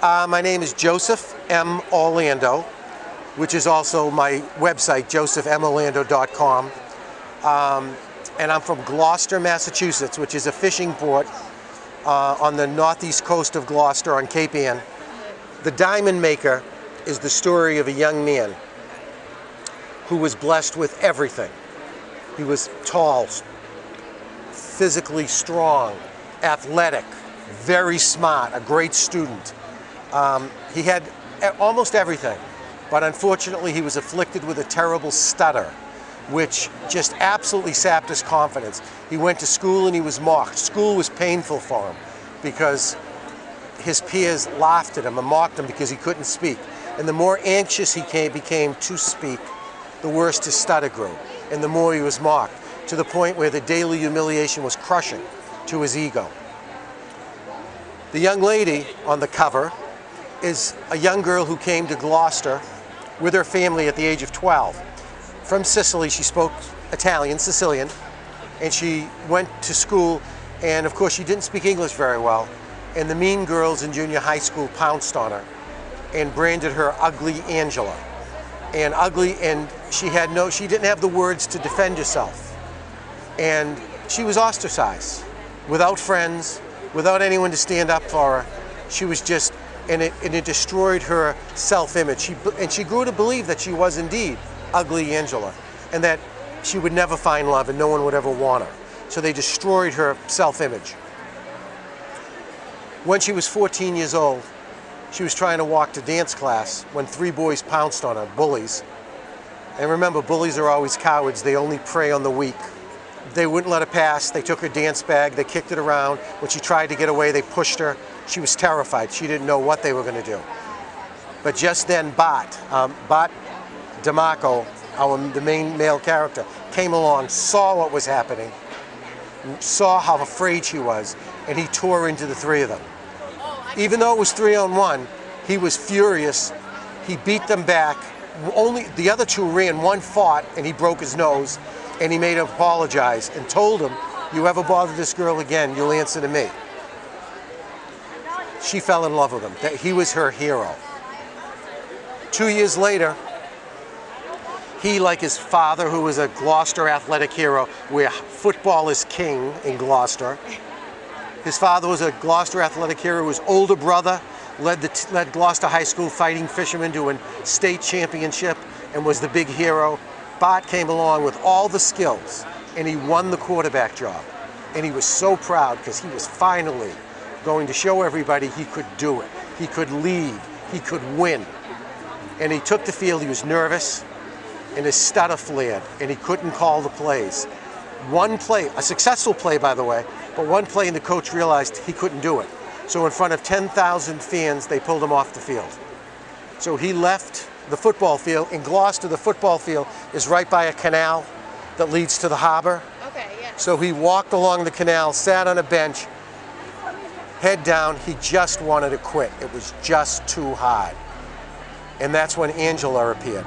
My name is Joseph M. Orlando, which is also my website, josephmorlando.com. And I'm from Gloucester, Massachusetts, which is a fishing port on the northeast coast of Gloucester on Cape Ann. The Diamond Maker is the story of a young man who was blessed with everything. He was tall, physically strong, athletic, very smart, a great student. He had almost everything, but unfortunately he was afflicted with a terrible stutter, which just absolutely sapped his confidence. He went to school and he was mocked. School was painful for him because his peers laughed at him and mocked him because he couldn't speak. And the more anxious he became to speak, the worse his stutter grew, and the more he was mocked, to the point where the daily humiliation was crushing to his ego. The young lady on the cover is a young girl who came to Gloucester with her family at the age of 12. From Sicily, she spoke Italian, Sicilian, and she went to school, and of course she didn't speak English very well, and the mean girls in junior high school pounced on her and branded her Ugly Angela. And she didn't have the words to defend herself. And she was ostracized, without friends, without anyone to stand up for her. She was just, and it destroyed her self-image. And she grew to believe that she was indeed Ugly Angela, and that she would never find love and no one would ever want her. So they destroyed her self-image. When she was 14 years old, she was trying to walk to dance class when 3 boys pounced on her, bullies. And remember, bullies are always cowards. They only prey on the weak. They wouldn't let her pass. They took her dance bag. They kicked it around. When she tried to get away, they pushed her. She was terrified. She didn't know what they were going to do. But just then, Bart DeMarco, the main male character, came along, saw what was happening, saw how afraid she was, and he tore into the 3 of them. Even though it was 3-on-1, he was furious. He beat them back. Only the other 2 ran. 1 fought, and he broke his nose, and he made him apologize and told him, "You ever bother this girl again, you'll answer to me." She fell in love with him. That he was her hero. 2 years later, he, like his father, who was a Gloucester athletic hero, where football is king in Gloucester. His father was a Gloucester athletic hero. His older brother led Gloucester High School fighting fishermen to a state championship and was the big hero. Bart came along with all the skills, and he won the quarterback job. And he was so proud because he was finally going to show everybody he could do it. He could lead. He could win. And he took the field. He was nervous, and his stutter flared, and he couldn't call the plays. One play, a successful play, by the way, but one play and the coach realized he couldn't do it. So in front of 10,000 fans, they pulled him off the field. So he left the football field. In Gloucester, the football field is right by a canal that leads to the harbor. Okay, yeah. So he walked along the canal, sat on a bench, head down. He just wanted to quit. It was just too hard. And that's when Angela appeared.